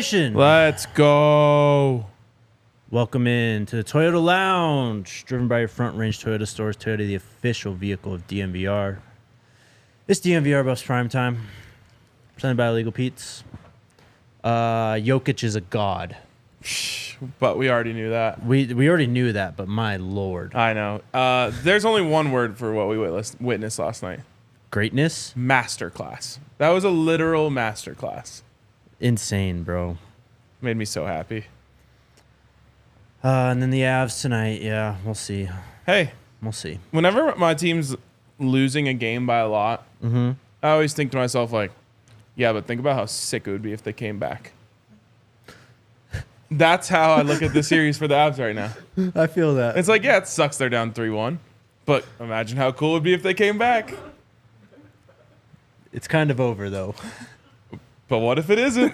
Nation. Let's go. Welcome in to the Toyota Lounge, driven by your Front Range Toyota stores. Toyota, the official vehicle of DNVR. It's DNVR Buffs Prime Time, presented by Illegal Pete's. Jokic is a god. But we already knew that. We already knew that, but my lord. I know. There's only one word for what we witnessed last night. Greatness? Masterclass. That was a literal masterclass. Insane, bro. Made me so happy. And then the Avs tonight. Yeah, we'll see. Hey. We'll see. Whenever my team's losing a game by a lot, I always think to myself, like, yeah, but think about how sick it would be if they came back. That's how I look at the series for the Avs right now. I feel that. It's like, yeah, it sucks they're down 3-1. But imagine how cool it would be if they came back. It's kind of over, though. But what if it isn't?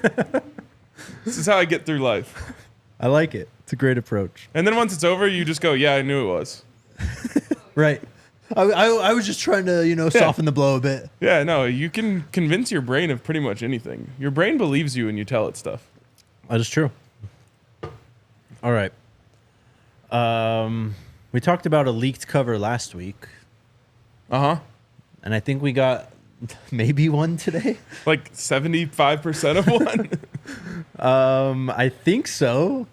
This is how I get through life. I like it. It's a great approach. And then once it's over, you just go, yeah, I knew it was. Right. I was just trying to, soften the blow a bit. Yeah, no, you can convince your brain of pretty much anything. Your brain believes you when you tell it stuff. That is true. All right. We talked about a leaked cover last week. Uh-huh. And I think we got maybe one today. Like 75% of one? I think so.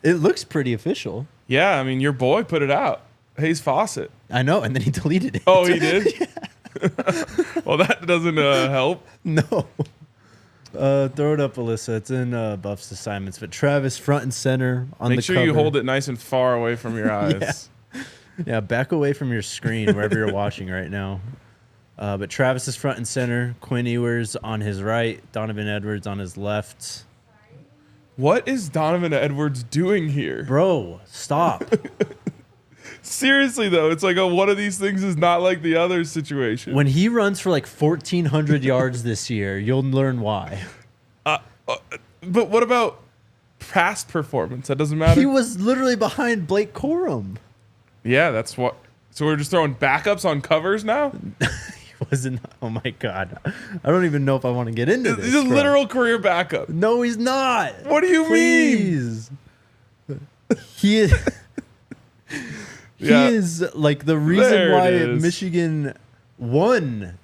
It looks pretty official. Yeah, I mean, your boy put it out. Hayes Fawcett. I know, and then he deleted it. Oh, he did? Well, that doesn't help. No. Throw it up, Alyssa. It's in Buff's assignments. But Travis front and center on the cover. Make sure you hold it nice and far away from your eyes. Yeah, back away from your screen wherever you're watching right now. But Travis is front and center. Quinn Ewers on his right. Donovan Edwards on his left. What is Donovan Edwards doing here? Bro, stop. Seriously, though, it's like one of these things is not like the other situation. When he runs for like 1,400 yards this year, you'll learn why. But what about past performance? That doesn't matter? He was literally behind Blake Corum. Yeah, that's what. So we're just throwing backups on covers now? He wasn't. Oh, my God. I don't even know if I want to get into this. He's a literal career backup. No, he's not. What do you Please. mean? He is... He is like the reason why Michigan won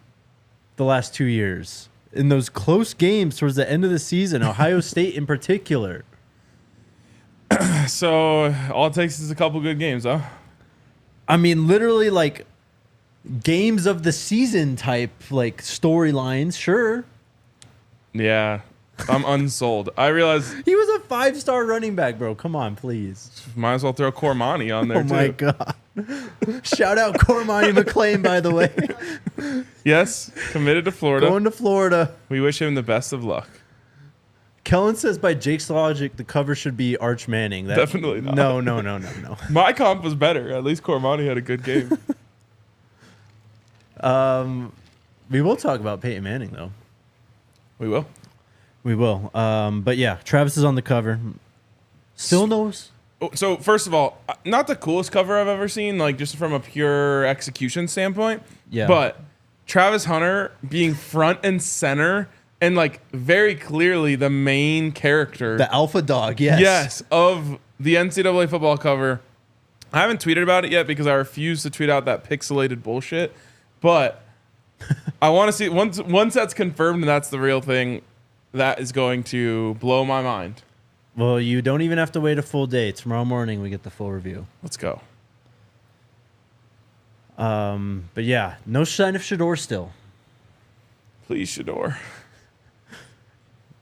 the last 2 years in those close games towards the end of the season, Ohio State in particular. So all it takes is a couple good games, huh? I mean, literally like games of the season type like storylines, sure. Yeah. I'm unsold. I realize he was a 5-star running back, bro. Come on, please. Might as well throw Cormani on there, too. Oh, my God. Shout out Cormani McClain, by the way. Yes, committed to Florida. Going to Florida. We wish him the best of luck. Kellen says by Jake's logic, the cover should be Arch Manning. Definitely not. No. My comp was better. At least Cormani had a good game. We will talk about Peyton Manning, though. We will. We will. But yeah, Travis is on the cover. Still knows. So first of all, not the coolest cover I've ever seen, like just from a pure execution standpoint. Yeah. But Travis Hunter being front and center and like very clearly the main character. The alpha dog, yes. Yes, of the NCAA football cover. I haven't tweeted about it yet because I refuse to tweet out that pixelated bullshit. But I want to see once that's confirmed and that's the real thing. That is going to blow my mind. Well, you don't even have to wait a full day. Tomorrow morning we get the full review. Let's go. But yeah, no sign of Shedeur still. Please, Shedeur.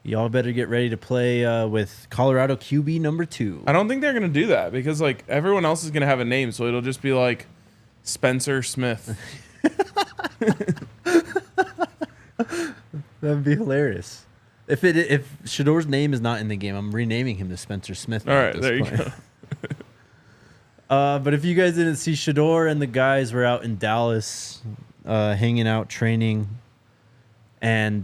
Y'all better get ready to play with Colorado QB number 2. I don't think they're going to do that because like everyone else is going to have a name, so it'll just be like Spencer Smith. That'd be hilarious. If Shedeur's name is not in the game, I'm renaming him to Spencer Smith. All right, there you go. But if you guys didn't see, Shedeur and the guys were out in Dallas hanging out, training. And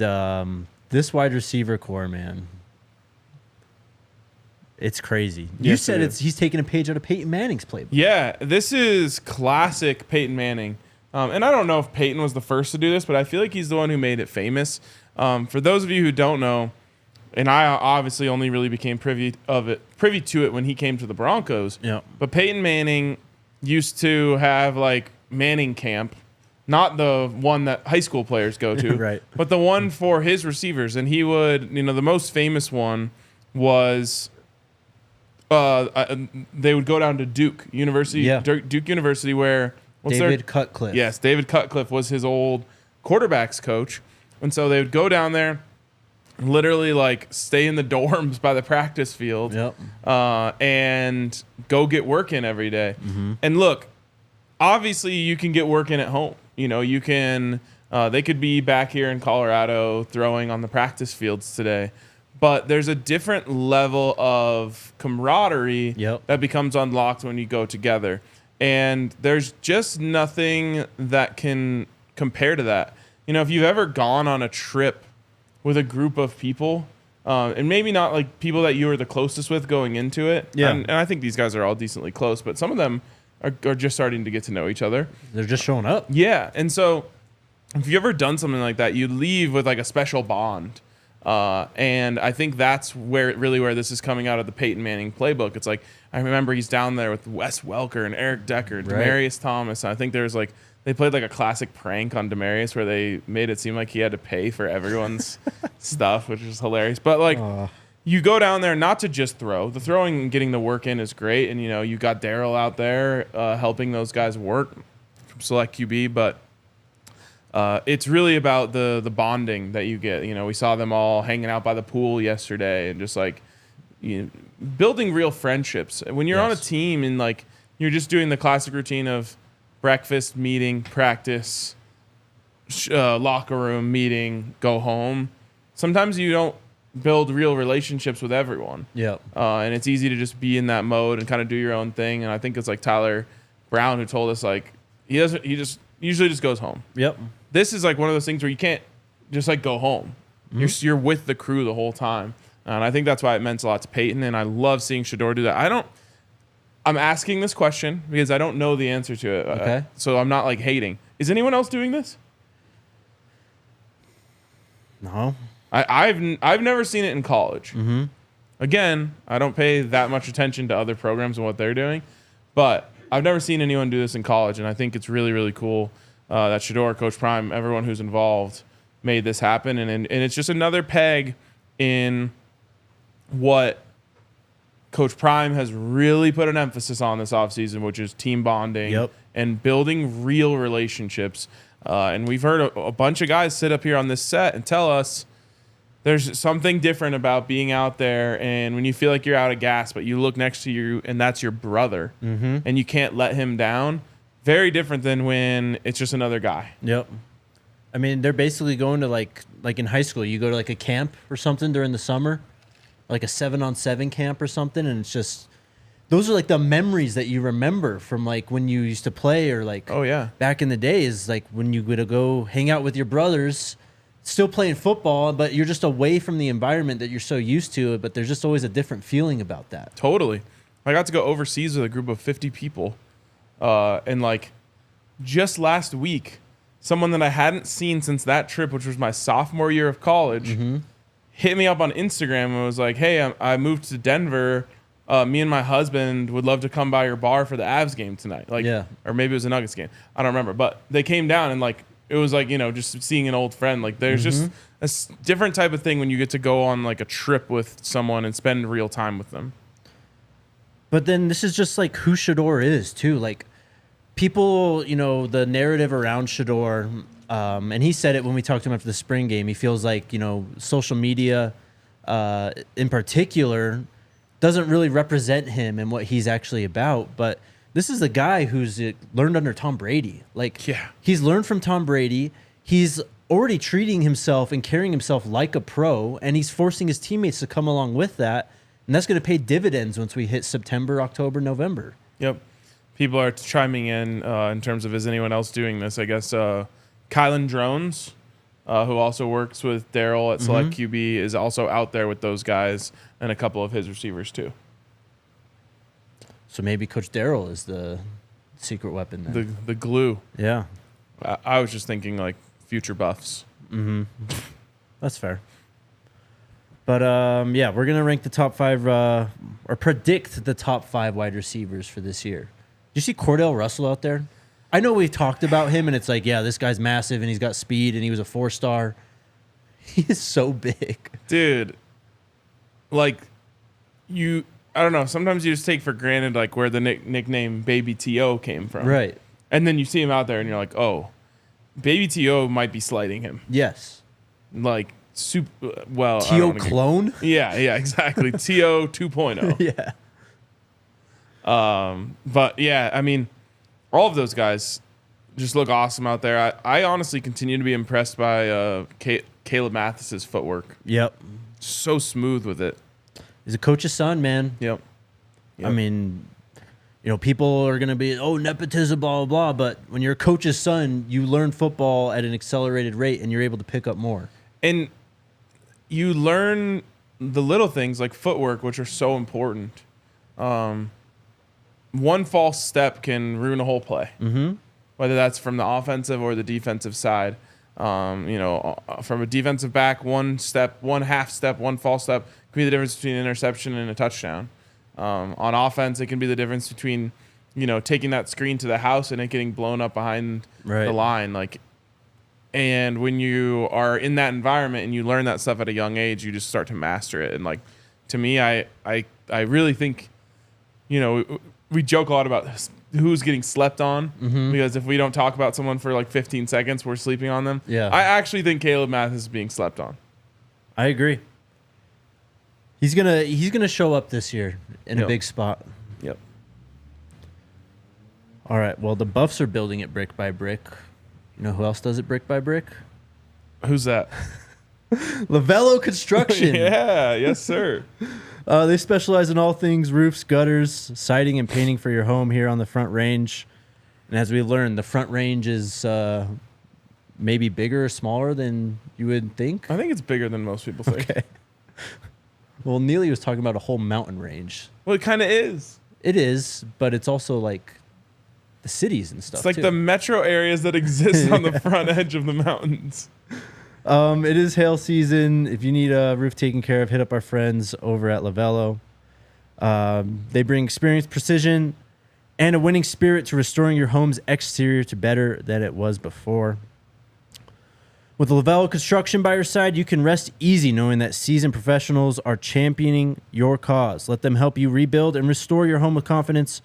this wide receiver core, man, it's crazy. You said he's taking a page out of Peyton Manning's playbook. Yeah, this is classic Peyton Manning. And I don't know if Peyton was the first to do this, but I feel like he's the one who made it famous. For those of you who don't know, And I obviously only really became privy to it when he came to the Broncos. Yeah. But Peyton Manning used to have like Manning camp, not the one that high school players go to, Right. but the one for his receivers. And he would, the most famous one was they would go down to Duke University, Duke University, where David Cutcliffe. Yes, David Cutcliffe was his old quarterbacks coach, and so they would go down there, literally like stay in the dorms by the practice field, and go get work in every day. And look, obviously you can get work in at home. You can. They could be back here in Colorado throwing on the practice fields today. But there's a different level of camaraderie that becomes unlocked when you go together. And there's just nothing that can compare to that. If you've ever gone on a trip with a group of people, and maybe not like people that you were the closest with going into it. And I think these guys are all decently close, but some of them are just starting to get to know each other. They're just showing up. Yeah. And so if you've ever done something like that, you leave with like a special bond. And I think that's where this is coming out of the Peyton Manning playbook. It's like, I remember he's down there with Wes Welker and Eric Decker, Demaryius Thomas. And I think there's like, they played like a classic prank on Demaryius where they made it seem like he had to pay for everyone's stuff, which is hilarious. But like, you go down there not to just throw. The throwing and getting the work in is great. And, you got Daryl out there helping those guys work from Select QB. But it's really about the bonding that you get. We saw them all hanging out by the pool yesterday and just like building real friendships. When you're on a team and like you're just doing the classic routine of breakfast, meeting, practice, locker room, meeting, go home, sometimes you don't build real relationships with everyone. And it's easy to just be in that mode and kind of do your own thing. And I think it's like Tyler Brown who told us like he just usually just goes home. This is like one of those things where you can't just like go home. You're with the crew the whole time. And I think that's why it meant a lot to Peyton. And I love seeing Shedeur do that. I'm asking this question because I don't know the answer to it. Okay. So I'm not like hating. Is anyone else doing this? No. I've never seen it in college. Again, I don't pay that much attention to other programs and what they're doing, but I've never seen anyone do this in college. And I think it's really, really cool. That Shedeur, Coach Prime, everyone who's involved made this happen. And it's just another peg in what Coach Prime has really put an emphasis on this offseason, which is team bonding and building real relationships. And we've heard a bunch of guys sit up here on this set and tell us there's something different about being out there and when you feel like you're out of gas, but you look next to you and that's your brother and you can't let him down. Very different than when it's just another guy. I mean, they're basically going to like in high school, you go to like a camp or something during the summer, like a 7-on-7 camp or something. And it's just, those are like the memories that you remember from like when you used to play or like, back in the day is like when you would go hang out with your brothers, still playing football, but you're just away from the environment that you're so used to. But there's just always a different feeling about that. Totally. I got to go overseas with a group of 50 people. And like just last week, someone that I hadn't seen since that trip, which was my sophomore year of college, hit me up on Instagram and was like, hey, I moved to Denver. Me and my husband would love to come by your bar for the Avs game tonight. Or maybe it was a Nuggets game. I don't remember. But they came down and like, it was like, just seeing an old friend. Like there's just a different type of thing when you get to go on like a trip with someone and spend real time with them. But then this is just like who Shedeur is too. Like people, the narrative around Shedeur, and he said it when we talked to him after the spring game. He feels like, social media in particular doesn't really represent him and what he's actually about. But this is a guy who's learned under Tom Brady. He's learned from Tom Brady. He's already treating himself and carrying himself like a pro, and he's forcing his teammates to come along with that. And that's going to pay dividends once we hit September, October, November. People are chiming in terms of is anyone else doing this? I guess Kylan Drones, who also works with Daryl at Select QB, is also out there with those guys and a couple of his receivers too. So maybe Coach Daryl is the secret weapon then. The glue. Yeah. I was just thinking like future buffs. That's fair. But yeah, we're gonna rank the top 5 or predict the top 5 wide receivers for this year. Did you see Cordell Russell out there? I know we've talked about him, and it's like, yeah, this guy's massive, and he's got speed, and he was a 4-star. He is so big, dude. Like, I don't know. Sometimes you just take for granted like where the nickname Baby T.O. came from, right? And then you see him out there, and you're like, oh, Baby T.O. might be slighting him. Yes, like super well. T.O. clone. Yeah, exactly. T.O. 2.0. Yeah. But yeah, I mean, all of those guys just look awesome out there. I honestly continue to be impressed by Caleb Mathis's footwork. Yep. So smooth with it. He's a coach's son, man. Yep. I mean, people are going to be, nepotism, blah, blah, blah. But when you're a coach's son, you learn football at an accelerated rate, and you're able to pick up more. And you learn the little things like footwork, which are so important. One false step can ruin a whole play, whether that's from the offensive or the defensive side. From a defensive back, one half step, one false step can be the difference between an interception and a touchdown. On offense, it can be the difference between, taking that screen to the house and it getting blown up behind the line. And when you are in that environment and you learn that stuff at a young age, you just start to master it. And to me, I really think, we joke a lot about who's getting slept on because if we don't talk about someone for 15 seconds, we're sleeping on them. Yeah. I actually think Caleb Mathis is being slept on. I agree. He's gonna show up this year in a big spot. Yep. All right. Well, the Buffs are building it brick by brick. You know who else does it brick by brick? Who's that? Lavello Construction. Yeah. Yes, sir. They specialize in all things roofs, gutters, siding, and painting for your home here on the Front Range. And as we learned, the Front Range is maybe bigger or smaller than you would think. I think it's bigger than most people think. Okay. Well, Neely was talking about a whole mountain range. Well, it kind of is. It is, but it's also like the cities and stuff. It's like too. the metro areas that exist on the front edge of the mountains. It is hail season. If you need a roof taken care of, hit up our friends over at Lavello. They bring experience, precision, and a winning spirit to restoring your home's exterior to better than it was before. With Lavello Construction by your side, you can rest easy knowing that seasoned professionals are championing your cause. Let them help you rebuild and restore your home with confidence.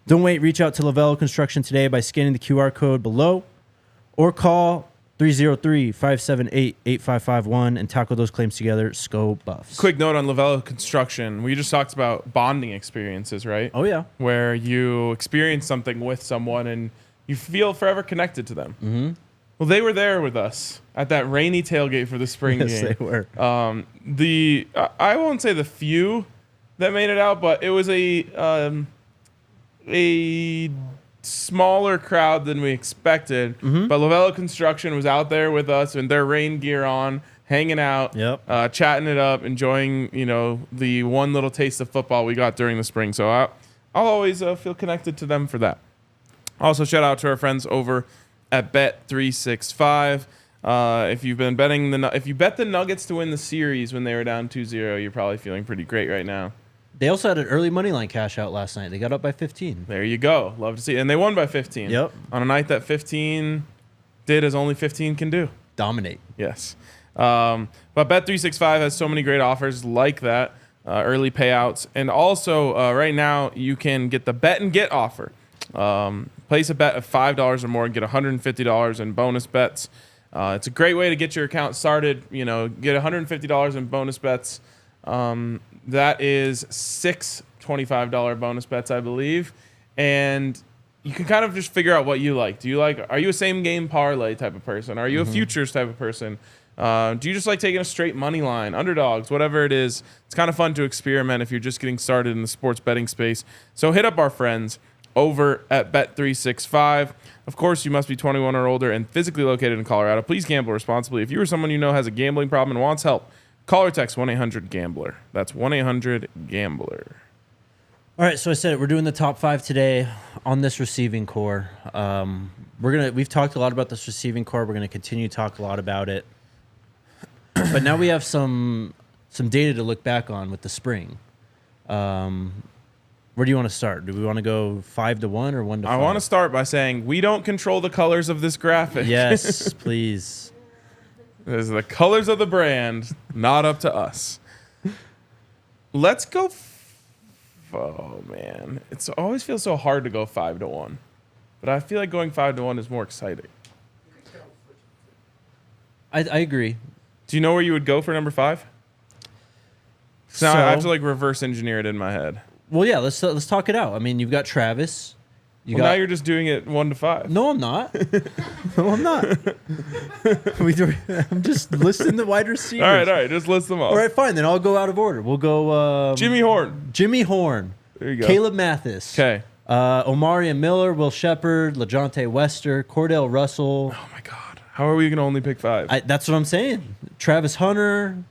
Don't wait. Reach out to Lavello Construction today by scanning the QR code below or call 303-578-8551 and tackle those claims together. Sco Buffs. Quick note on Lavello Construction. We just talked about bonding experiences, right? Oh, yeah. Where you experience something with someone and you feel forever connected to them. Mm-hmm. Well, they were there with us at that rainy tailgate for the spring game. Yes, they were. I won't say the few that made it out, but it was a smaller crowd than we expected. Mm-hmm. But Lavello Construction was out there with us in their rain gear on, hanging out, chatting it up, enjoying the one little taste of football we got during the spring. So I'll always feel connected to them for that. Also, shout out to our friends over at Bet365. If you've been betting if you bet the Nuggets to win the series when they were down 2-0, you're probably feeling pretty great right now. They also had an early money line cash out last night. They got up by 15. There you go. Love to see it. And they won by 15. Yep. On a night that 15 did as only 15 can do. Dominate. Yes. But Bet365 has so many great offers like that, early payouts. And also, right now, you can get the bet and get offer. Place a bet of $5 or more and get $150 in bonus bets. It's a great way to get your account started. Get $150 in bonus bets. That is 6 $25 bonus bets, I believe. And you can kind of just figure out what you like. Are you a same game parlay type of person? Are you a futures type of person? Do you just like taking a straight money line, underdogs, whatever it is? It's kind of fun to experiment if you're just getting started in the sports betting space. So hit up our friends over at Bet365. Of course, you must be 21 or older and physically located in Colorado. Please gamble responsibly. If you or someone you know has a gambling problem and wants help, call or text 1-800-GAMBLER. That's 1-800-GAMBLER. All right, so I said it. We're doing the top 5 today on this receiving core. We've talked a lot about this receiving core. We're gonna continue to talk a lot about it. But now we have some some data to look back on with the spring. Where do you want to start? Do we want to go 5-1 or 1-5? I want to start by saying we don't control the colors of this graphic. Yes, please. There's the colors of the brand, not up to us. Let's go. Oh man, it always feels so hard to go 5-1, but I feel like going 5-1 is more exciting. I agree. Do you know where you would go for number 5? So now I have to like reverse engineer it in my head. Well, yeah, let's talk it out. I mean, you've got Travis. Now you're just doing it 1-5. No, I'm not. No, I'm not. I'm just listing the wide receivers. All right, just list them all. All right, fine. Then I'll go out of order. We'll go Jimmy Horn. There you go. Caleb Mathis. Okay. Omari and Miller, Will Shepard, LaJohte Wester, Cordell Russell. Oh my God, how are we gonna only pick 5? That's what I'm saying. Travis Hunter.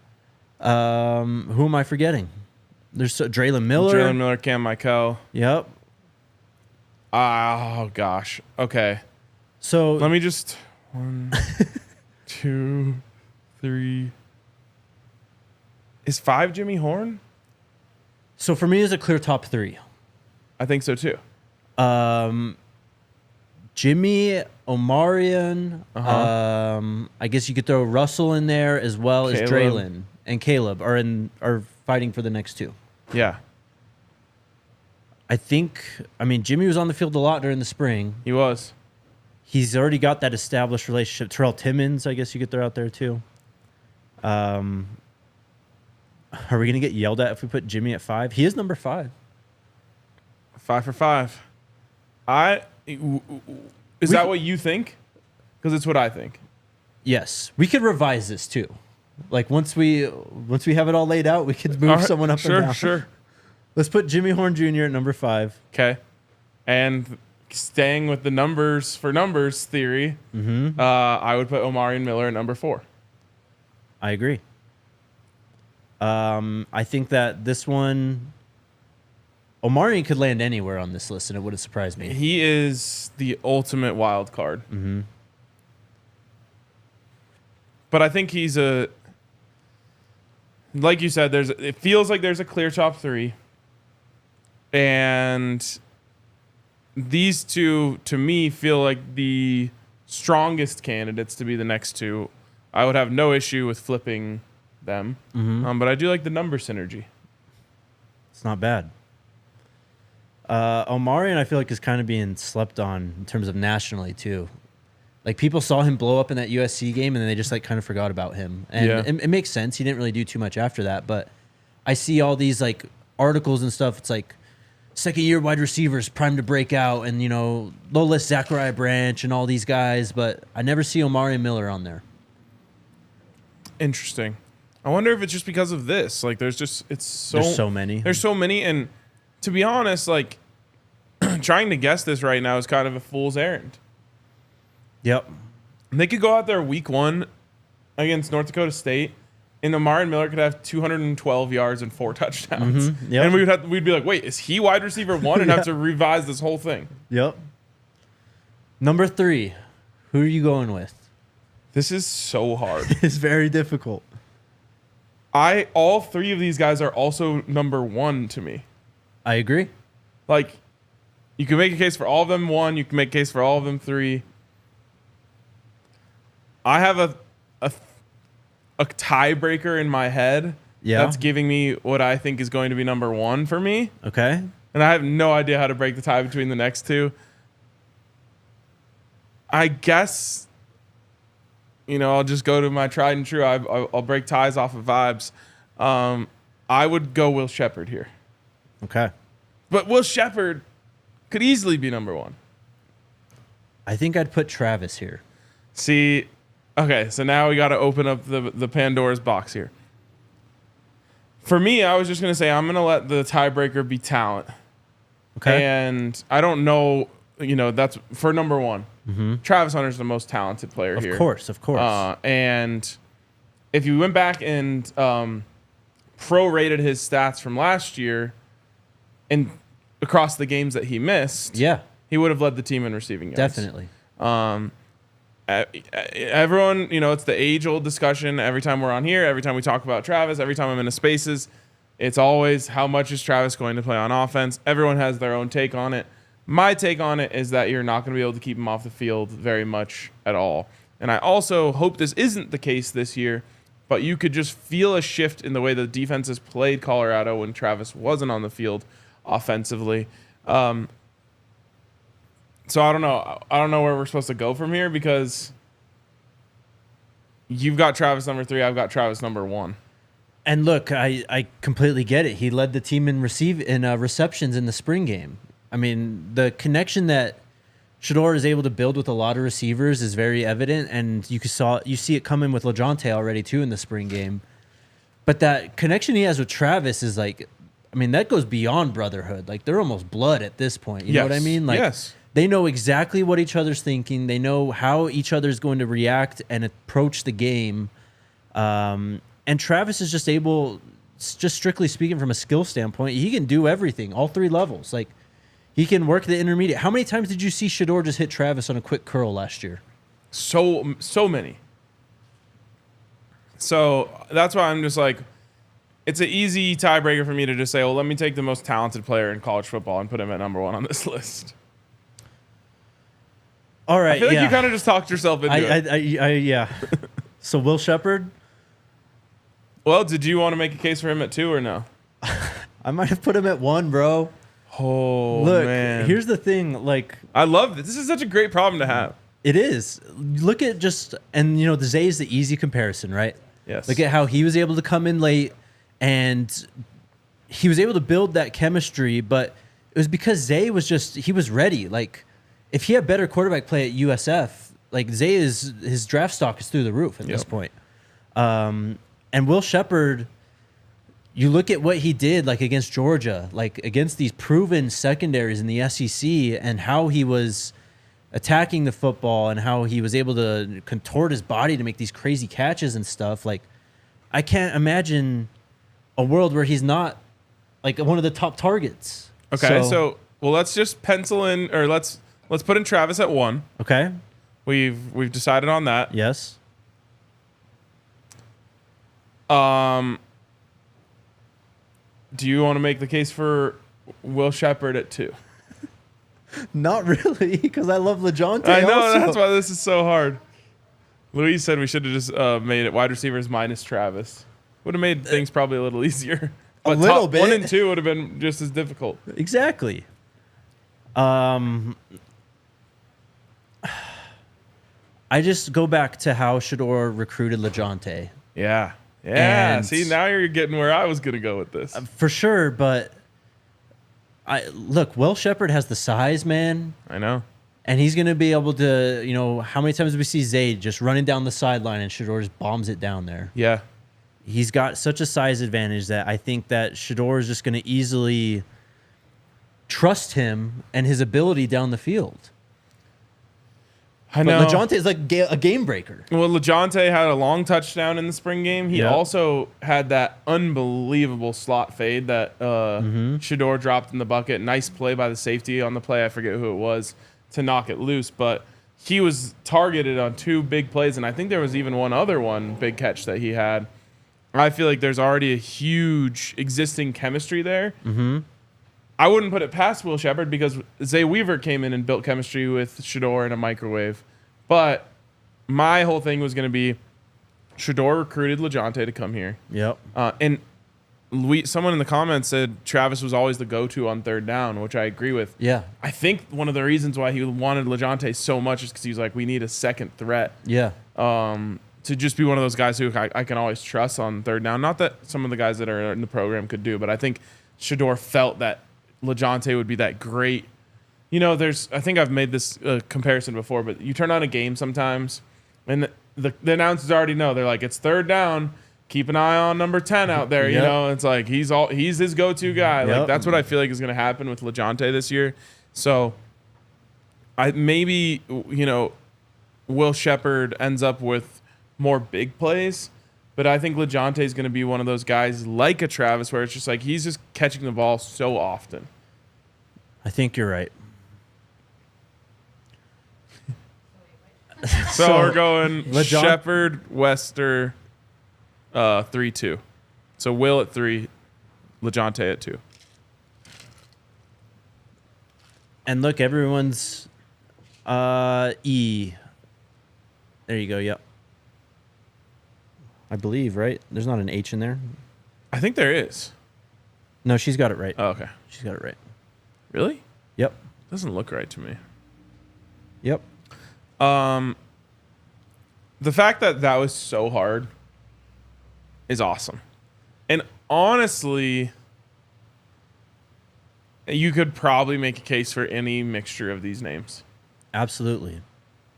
Who am I forgetting? There's Draylon Miller. Cam Michael. Yep. Oh gosh. Okay. So let me just 1, 2, 3. Is 5 Jimmy Horn? So for me, it's a clear top 3. I think so too. Jimmy, Omarion. I guess you could throw Russell in there as well as Draylon and Caleb are fighting for the next 2. Yeah. I mean, Jimmy was on the field a lot during the spring. He was. He's already got that established relationship. Terrell Timmons, I guess you could throw out there too. Are we going to get yelled at if we put Jimmy at 5? He is number 5. 5 for 5. Is that what you think? Because it's what I think. Yes. We could revise this too. Like once we have it all laid out, we could move someone up and down. Sure. Let's put Jimmy Horn Jr. at number 5. Okay. And staying with the numbers for numbers theory, I would put Omari and Miller at number 4. I agree. I think that this one, Omari could land anywhere on this list, and it wouldn't surprise me. He is the ultimate wild card. Mm-hmm. But I think he's like you said, it feels like there's a clear top 3. And these 2, to me, feel like the strongest candidates to be the next 2. I would have no issue with flipping them. Mm-hmm. But I do like the number synergy. It's not bad. Omarion, I feel like, is kind of being slept on in terms of nationally, too. Like, people saw him blow up in that USC game, and then they just, like, kind of forgot about him. And it makes sense. He didn't really do too much after that. But I see all these, like, articles and stuff. It's like, second-year wide receivers primed to break out, and, you know, low-list Zachariah Branch and all these guys. But I never see Omari Miller on there. Interesting. I wonder if it's just because of this. Like, there's so many. There's so many. And to be honest, like, trying to guess this right now is kind of a fool's errand. Yep. They could go out there week 1 against North Dakota State, and Omari Miller could have 212 yards and 4 touchdowns. Mm-hmm. Yep. And we'd be like, wait, is he wide receiver 1? And have to revise this whole thing. Yep. Number 3. Who are you going with? This is so hard. It's very difficult. All 3 of these guys are also number 1 to me. I agree. Like, you can make a case for all of them 1. You can make a case for all of them 3. I have a tiebreaker in my head. Yeah. That's giving me what I think is going to be number 1 for me. Okay. And I have no idea how to break the tie between the next 2. I guess, I'll just go to my tried and true. I'll break ties off of vibes. I would go Will Shepard here. Okay. But Will Shepard could easily be number 1. I think I'd put Travis here. See, okay, so now we got to open up the Pandora's box here. For me, I was just going to say I'm going to let the tiebreaker be talent. Okay. And I don't know, that's for number 1. Mm-hmm. Travis Hunter's the most talented player here. Of course. And if you went back and prorated his stats from last year and across the games that he missed, yeah, he would have led the team in receiving yards. Definitely. everyone, it's the age-old discussion every time we're on here, every time we talk about Travis, every time I'm in the spaces. It's always, how much is Travis going to play on offense? Everyone has their own take on it. My take on it is that you're not going to be able to keep him off the field very much at all. And I also hope this isn't the case this year, but you could just feel a shift in the way the defenses played Colorado when Travis wasn't on the field offensively. So I don't know. I don't know where we're supposed to go from here, because you've got Travis number 3. I've got Travis number 1. And look, I completely get it. He led the team in receptions in the spring game. I mean, the connection that Shedeur is able to build with a lot of receivers is very evident, and you see it coming with LeJohntay already too in the spring game. But that connection he has with Travis is like, I mean, that goes beyond brotherhood. Like, they're almost blood at this point. You know what I mean? Like, yes. They know exactly what each other's thinking. They know how each other's going to react and approach the game. And Travis is just able, just strictly speaking from a skill standpoint, he can do everything, all 3 levels. Like, he can work the intermediate. How many times did you see Shedeur just hit Travis on a quick curl last year? So many. So that's why I'm just like, it's an easy tiebreaker for me to just say, well, let me take the most talented player in college football and put him at number 1 on this list. All right. I feel like you kind of just talked yourself into it. Yeah. So Will Shepherd? Well, did you want to make a case for him at 2 or no? I might have put him at 1, bro. Oh, look, man. Here's the thing. Like, I love this. This is such a great problem to have. It is. Look at the Zay is the easy comparison, right? Yes. Look at how he was able to come in late, and he was able to build that chemistry, but it was because Zay was he was ready. Like, if he had better quarterback play at USF, like, his draft stock is through the roof at this point. And Will Shepherd, you look at what he did, like, against Georgia, like, against these proven secondaries in the SEC, and how he was attacking the football and how he was able to contort his body to make these crazy catches and stuff. Like, I can't imagine a world where he's not, like, one of the top targets. Okay, so let's just pencil in, or let's put in Travis at 1. Okay. We've decided on that. Yes. Do you want to make the case for Will Shepherd at 2? Not really, because I love LeJohntay. I know, also. that's why this is so hard. Louise said we should have just made it wide receivers minus Travis. Would have made things probably a little easier. But a little bit. 1 and 2 would have been just as difficult. Exactly. I just go back to how Shedeur recruited LeJohntay. Yeah. And See, now you're getting where I was going to go with this. For sure, but Will Shepherd has the size, man. I know. And he's going to be able to, how many times do we see Zayd just running down the sideline and Shedeur just bombs it down there? Yeah. He's got such a size advantage that I think that Shedeur is just going to easily trust him and his ability down the field. I know. But LeJohntay is like a game breaker. Well, LeJohntay had a long touchdown in the spring game. He also had that unbelievable slot fade that Shedeur dropped in the bucket. Nice play by the safety on the play. I forget who it was to knock it loose. But he was targeted on 2 big plays, and I think there was even one big catch that he had. I feel like there's already a huge existing chemistry there. Mm-hmm. I wouldn't put it past Will Shepherd because Zay Weaver came in and built chemistry with Shedeur in a microwave. But my whole thing was going to be Shedeur recruited LeJohntay to come here. Yep. And someone in the comments said Travis was always the go-to on 3rd down, which I agree with. Yeah. I think one of the reasons why he wanted LeJohntay so much is because he was like, we need a second threat. Yeah. To just be one of those guys who I can always trust on 3rd down. Not that some of the guys that are in the program could do, but I think Shedeur felt that LeJohntay would be that great. I think I've made this comparison before, but you turn on a game sometimes, and the announcers already know. They're like, it's 3rd down. Keep an eye on number 10 out there. Yep. It's like he's his go-to guy. Yep. Like, that's what I feel like is going to happen with LeJohntay this year. So Will Shepherd ends up with more big plays. But I think LeJohntay is going to be one of those guys like a Travis where it's just like he's just catching the ball so often. I think you're right. So we're going LeJon- Shepard, Wester, 3-2. So Will at 3, LeJonte at 2. And look, everyone's E. There you go. Yep. I believe, right? There's not an H in there. I think there is. No, she's got it right. Oh, okay. She's got it right. Really? Yep. Doesn't look right to me. Yep. The fact that that was so hard is awesome. And honestly, you could probably make a case for any mixture of these names. Absolutely.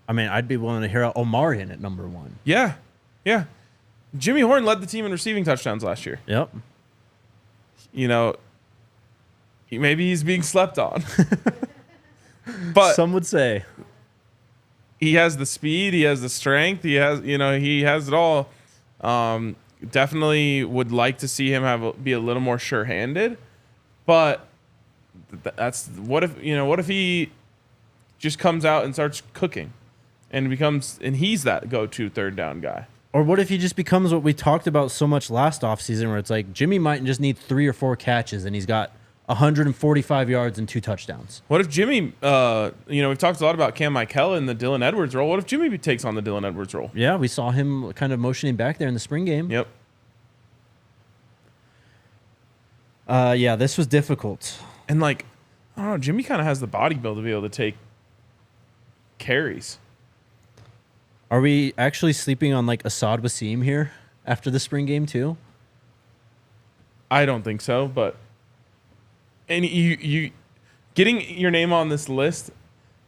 I mean, I'd be willing to hear Omarion at number 1. Yeah. Yeah. Jimmy Horn led the team in receiving touchdowns last year. Yep. You know, maybe he's being slept on. But some would say he has the speed, he has the strength, he has it all. Definitely would like to see him be a little more sure-handed. But that's what if he just comes out and starts cooking and he's that go-to third down guy. Or what if he just becomes what we talked about so much last offseason, where it's like Jimmy might just need 3 or 4 catches and he's got 145 yards and 2 touchdowns. What if Jimmy, we've talked a lot about Cam Michael in the Dylan Edwards role. What if Jimmy takes on the Dylan Edwards role? Yeah, we saw him kind of motioning back there in the spring game. Yep. Yeah, this was difficult. And I don't know, Jimmy kind of has the body build to be able to take carries. Are we actually sleeping on Asad Wasim here after the spring game too? I don't think so, but and you getting your name on this list,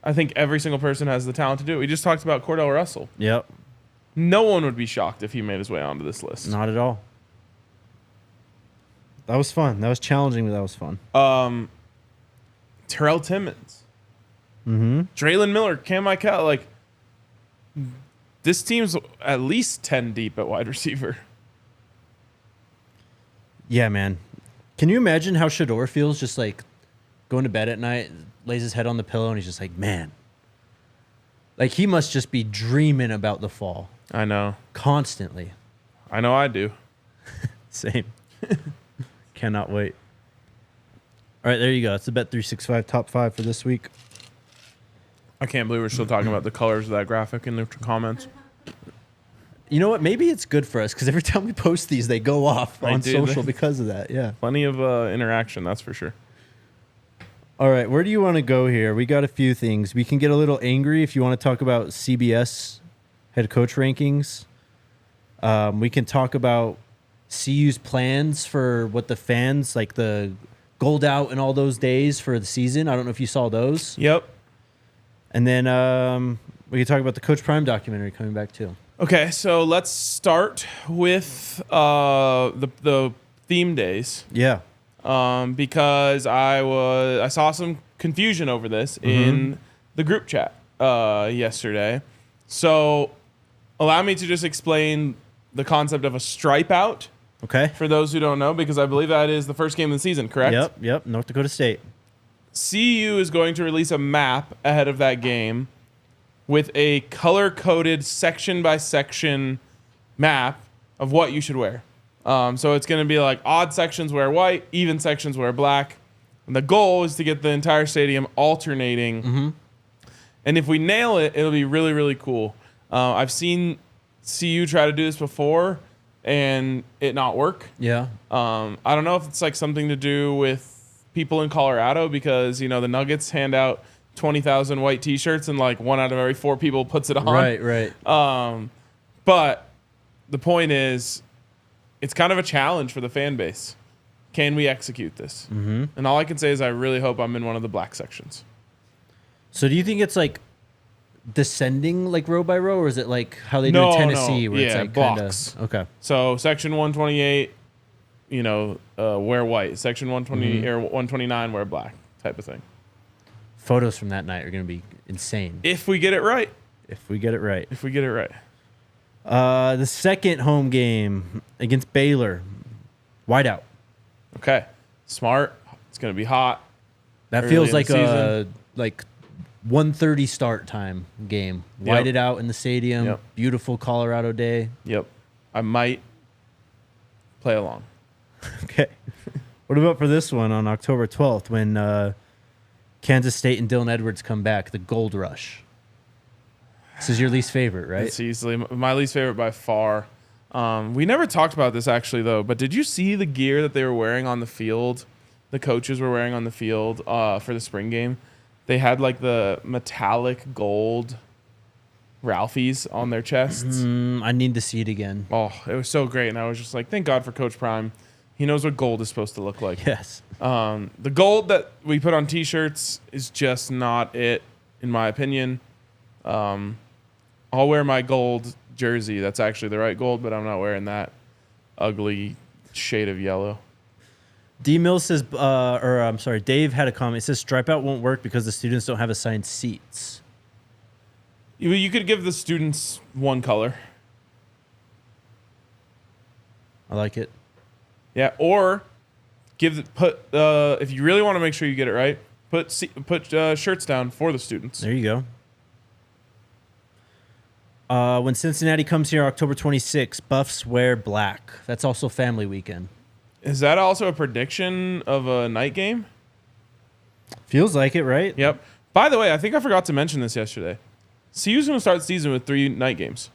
I think every single person has the talent to do it. We just talked about Cordell Russell. Yep. No one would be shocked if he made his way onto this list. Not at all. That was fun. That was challenging, but that was fun. Terrell Timmons. Mm-hmm. Draylon Miller, Cam Michael, this team's at least 10 deep at wide receiver. Yeah, man. Can you imagine how Shedeur feels just going to bed at night, lays his head on the pillow, and he's just like, man. He must just be dreaming about the fall. I know. Constantly. I know I do. Same. Cannot wait. All right, there you go. That's the Bet365 top 5 for this week. I can't believe we're still talking about the colors of that graphic in the comments. You know what? Maybe it's good for us because every time we post these, they go off on social because of that. Yeah. Plenty of interaction, that's for sure. All right, where do you want to go here? We got a few things. We can get a little angry if you want to talk about CBS head coach rankings. We can talk about CU's plans for what the fans, the gold out and all those days for the season. I don't know if you saw those. Yep. And then we can talk about the Coach Prime documentary coming back too. Okay, so let's start with the theme days. Yeah. Because I saw some confusion over this in the group chat yesterday. So allow me to just explain the concept of a stripe out. Okay. For those who don't know, because I believe that is the first game of the season, correct? Yep. North Dakota State. CU is going to release a map ahead of that game with a color-coded section-by-section map of what you should wear. So it's going to be odd sections wear white, even sections wear black. And the goal is to get the entire stadium alternating. Mm-hmm. And if we nail it, it'll be really, really cool. I've seen CU try to do this before and it not work. Yeah. I don't know if it's something to do with people in Colorado because, the Nuggets hand out 20,000 white T-shirts and 1 out of every 4 people puts it on. Right. But the point is, it's kind of a challenge for the fan base. Can we execute this? Mm-hmm. And all I can say is I really hope I'm in one of the black sections. So do you think it's descending row by row, or is it how they do in Tennessee where it's blocks? Okay. So section 128, wear white. Section 120 or 129 wear black type of thing. Photos from that night are going to be insane. If we get it right. The second home game against Baylor, wideout. Okay, smart. It's going to be hot. That feels like a 1:30 start time game. Whited out in the stadium. Yep. Beautiful Colorado day. Yep. I might play along. Okay. What about for this one on October 12th when Kansas State and Dylan Edwards come back, the Gold Rush? This is your least favorite, right? It's easily my least favorite by far. We never talked about this actually though, but did you see the gear that they were wearing on the field? The coaches were wearing on the field for the spring game. They had like the metallic gold Ralphies on their chests. I need to see it again. Oh, it was so great. And I was just like, thank God for Coach Prime. He knows what gold is supposed to look like. Yes. The gold that we put on T-shirts is just not it, in my opinion. I'll wear my gold jersey. That's actually the right gold, but I'm not wearing that ugly shade of yellow. D Mills says, Dave had a comment. It says stripe out won't work because the students don't have assigned seats. You could give the students one color. I like it. Yeah, or if you really want to make sure you get it right, put shirts down for the students. There you go. When Cincinnati comes here October 26th, Buffs wear black. That's also family weekend. Is that also a prediction of a night game? Feels like it, right? Yep. By the way, I think I forgot to mention this yesterday. CU's going to start the season with 3 night games.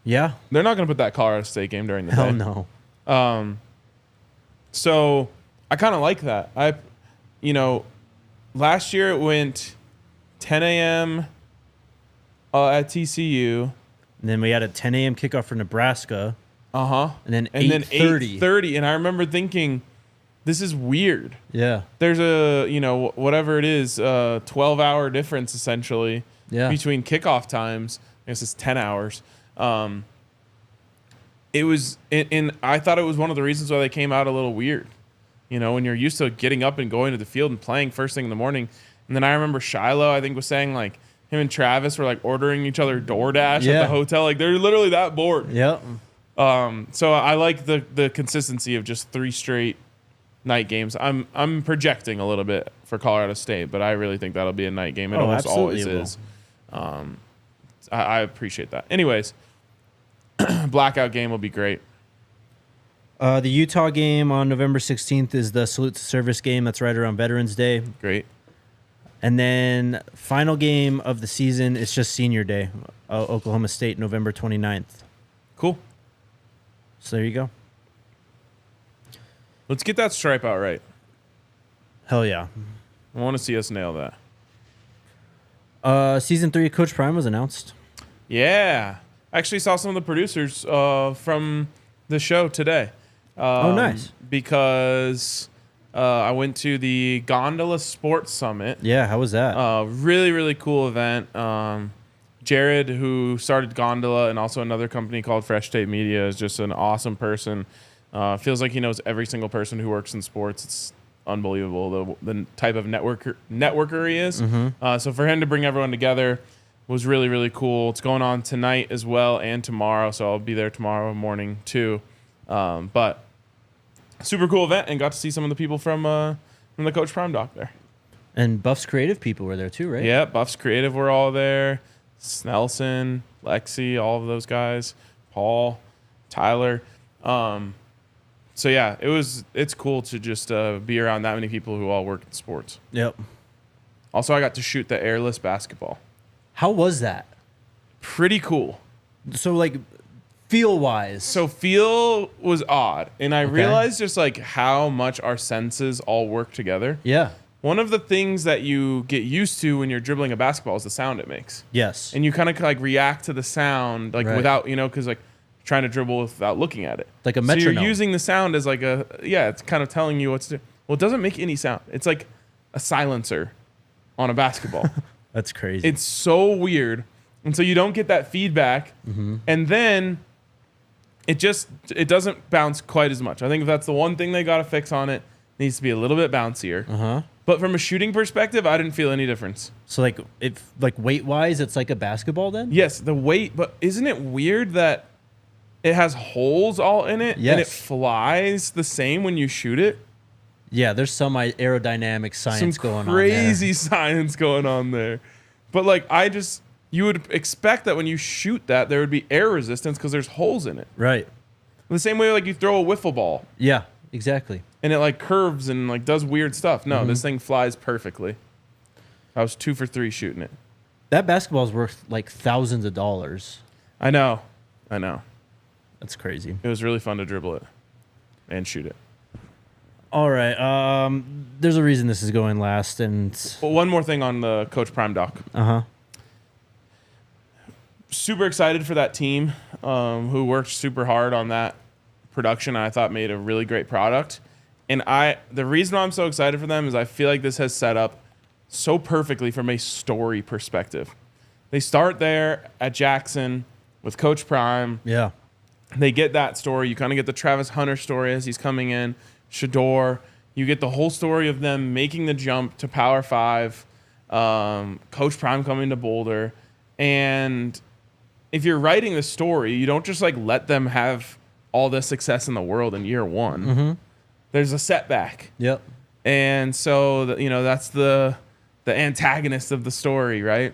Yeah. They're not going to put that Colorado State game during the day. Hell no. So I kind of like that. Last year it went 10 a.m. At TCU. And then we had a 10 a.m. kickoff for Nebraska. And then 8:30. 8:30. And I remember thinking, this is weird. Yeah. There's whatever it is, 12-hour difference essentially between kickoff times. I guess it's 10 hours. It was, and I thought it was one of the reasons why they came out a little weird. When you're used to getting up and going to the field and playing first thing in the morning. And then I remember Shiloh, I think, was saying like him and Travis were like ordering each other DoorDash at the hotel. Like they're literally that bored. Yep. So I like the consistency of just 3 straight night games. I'm projecting a little bit for Colorado State, but I really think that'll be a night game. It almost always is. I appreciate that. Anyways, blackout game will be great. The Utah game on November 16th is the Salute to Service game. That's right around Veterans Day. Great. And then final game of the season is just Senior Day, Oklahoma State, November 29th. Cool. So there you go. Let's get that stripe out right. Hell yeah. I want to see us nail that. Season 3 of Coach Prime was announced. Yeah. I actually saw some of the producers from the show today. Oh, nice. Because I went to the Gondola Sports Summit. Yeah, how was that? Really, really cool event. Jared, who started Gondola and also another company called Fresh Tape Media, is just an awesome person. Feels like he knows every single person who works in sports. It's unbelievable the type of networker he is. Mm-hmm. So for him to bring everyone together was really, really cool. It's going on tonight as well and tomorrow, so I'll be there tomorrow morning too. But super cool event, and got to see some of the people from the Coach Prime doc there. And Buff's creative people were there too, right? Yeah, Buff's creative were all there. Snelson, Lexi, all of those guys. Paul, Tyler. So yeah, it's cool to just be around that many people who all work in sports. Yep. Also, I got to shoot the airless basketball. How was that? Pretty cool. So like feel wise. So feel was odd, and I realized just like how much our senses all work together. Yeah. One of the things that you get used to when you're dribbling a basketball is the sound it makes. Yes. And you kind of like react to the sound like without, because like trying to dribble without looking at it. Like a metronome. So you're using the sound as like it's kind of telling you what's. Well, it doesn't make any sound. It's like a silencer on a basketball. That's crazy. It's so weird. And so you don't get that feedback. Mm-hmm. And then it doesn't bounce quite as much. I think if that's the one thing they got to fix on it, needs to be a little bit bouncier. Uh-huh. But from a shooting perspective, I didn't feel any difference. So like weight wise, it's like a basketball then? Yes, the weight, but isn't it weird that it has holes all in it and it flies the same when you shoot it? Yeah, there's some aerodynamic science going on there. Crazy science going on there. But like you would expect that when you shoot that there would be air resistance because there's holes in it. Right. The same way like you throw a wiffle ball. Yeah, exactly. And it like curves and like does weird stuff. No, this thing flies perfectly. I was 2 for 3 shooting it. That basketball is worth like thousands of dollars. I know. That's crazy. It was really fun to dribble it and shoot it. All right. There's a reason this is going last, and Well, one more thing on the Coach Prime doc. Super excited for that team who worked super hard on that production. I thought made a really great product. And the reason I'm so excited for them is I feel like this has set up so perfectly from a story perspective. They start there at Jackson with Coach Prime. Yeah. They get that story. You kind of get the Travis Hunter story as he's coming in. Shedeur. You get the whole story of them making the jump to Power 5. Coach Prime coming to Boulder. And if you're writing the story, you don't just like let them have all the success in the world in year one. Mm-hmm. There's a setback. Yep. And so, that's the antagonist of the story, right?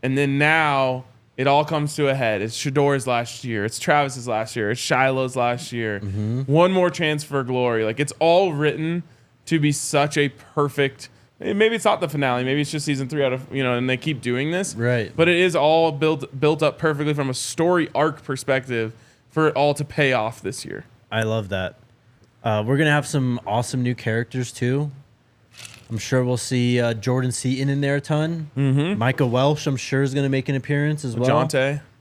And then now it all comes to a head. It's Shedeur's last year. It's Travis's last year. It's Shiloh's last year. Mm-hmm. One more chance for glory. Like, it's all written to be such a perfect. Maybe it's not the finale. Maybe it's just season 3 out of, and they keep doing this. Right. But it is all built up perfectly from a story arc perspective for it all to pay off this year. I love that. We're going to have some awesome new characters, too. I'm sure we'll see Jordan Seaton in there a ton. Mm-hmm. Micah Welsh, I'm sure, is going to make an appearance as well.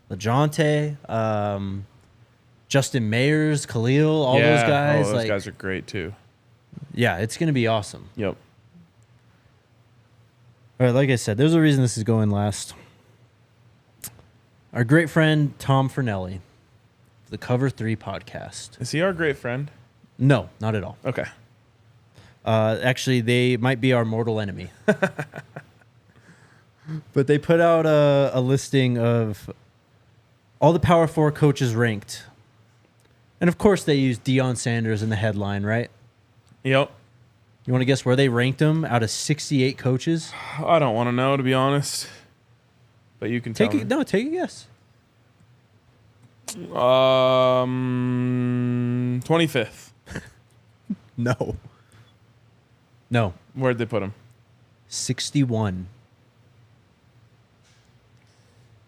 LeJounte. Justin Mayers, Khalil, all those guys. Those guys are great, too. Yeah, it's going to be awesome. Yep. All right, like I said, there's a reason this is going last. Our great friend, Tom Fernelli, the Cover 3 podcast. Is he our great friend? No, not at all. Okay. Actually, they might be our mortal enemy. But they put out a listing of all the Power 4 coaches ranked. And, of course, they used Deion Sanders in the headline, right? Yep. You want to guess where they ranked him out of 68 coaches? I don't want to know, to be honest. But you can tell me. No, take a guess. 25th. No. Where'd they put him? 61.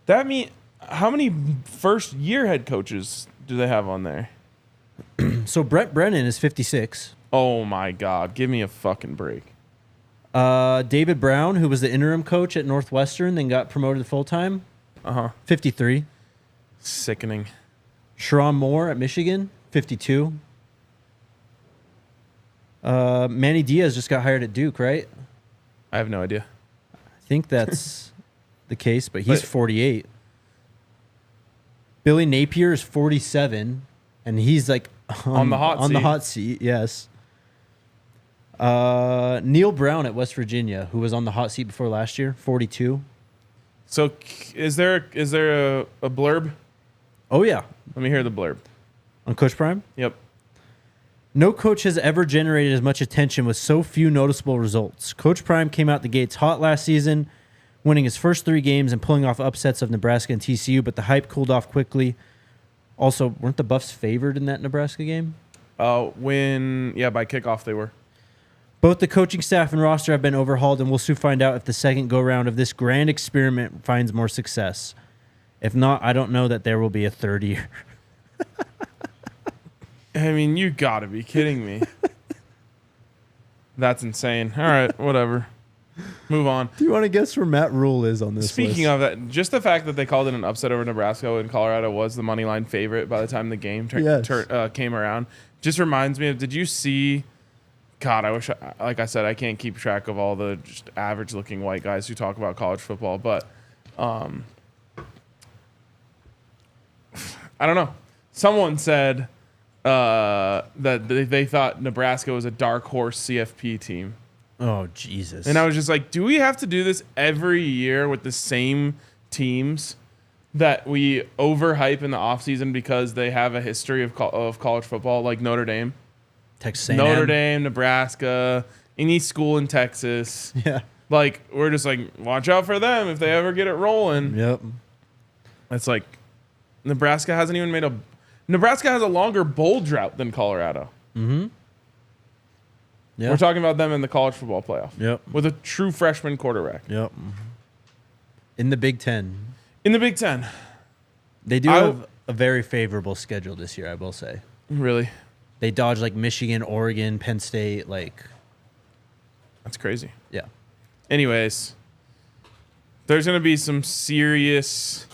That mean how many first year head coaches do they have on there? So Brett Brennan is 56. Oh my God. Give me a fucking break. David Brown, who was the interim coach at Northwestern, then got promoted full-time. 53. Sickening. Sharon Moore at Michigan, 52. Manny Diaz just got hired at Duke, right? I have no idea. I think that's the case, but he's 48. Billy Napier is 47, and he's like on the hot seat. Yes. Neil Brown at West Virginia, who was on the hot seat before last year, 42. So is there a blurb? Oh, yeah. Let me hear the blurb. On Coach Prime? Yep. No coach has ever generated as much attention with so few noticeable results. Coach Prime came out the gates hot last season, winning his first 3 games and pulling off upsets of Nebraska and TCU, but the hype cooled off quickly. Also, weren't the Buffs favored in that Nebraska game? By kickoff they were. Both the coaching staff and roster have been overhauled, and we'll soon find out if the second go-round of this grand experiment finds more success. If not, I don't know that there will be a third year. I mean, you gotta be kidding me. That's insane. All right, whatever. Move on. Do you want to guess where Matt Rule is on this Speaking of that, just the fact that they called it an upset over Nebraska and Colorado was the money line favorite by the time the game came around, just reminds me of, did you see, God, I wish, like I said, I can't keep track of all the just average looking white guys who talk about college football, but I don't know. Someone said that they thought Nebraska was a dark horse CFP team. Oh, Jesus. And I was just like, do we have to do this every year with the same teams that we overhype in the offseason because they have a history of college football, like Notre Dame? Texas A&M. Notre Dame, Nebraska, any school in Texas. Yeah. Like, we're just like, watch out for them if they ever get it rolling. Yep. It's like Nebraska hasn't even made a. Nebraska has a longer bowl drought than Colorado. Mm-hmm. Yeah. We're talking about them in the college football playoff. Yep. With a true freshman quarterback. Yep. In the Big Ten. In the Big Ten. They do have a very favorable schedule this year, I will say. Really? They dodge like Michigan, Oregon, Penn State, like. That's crazy. Yeah. Anyways, there's going to be some serious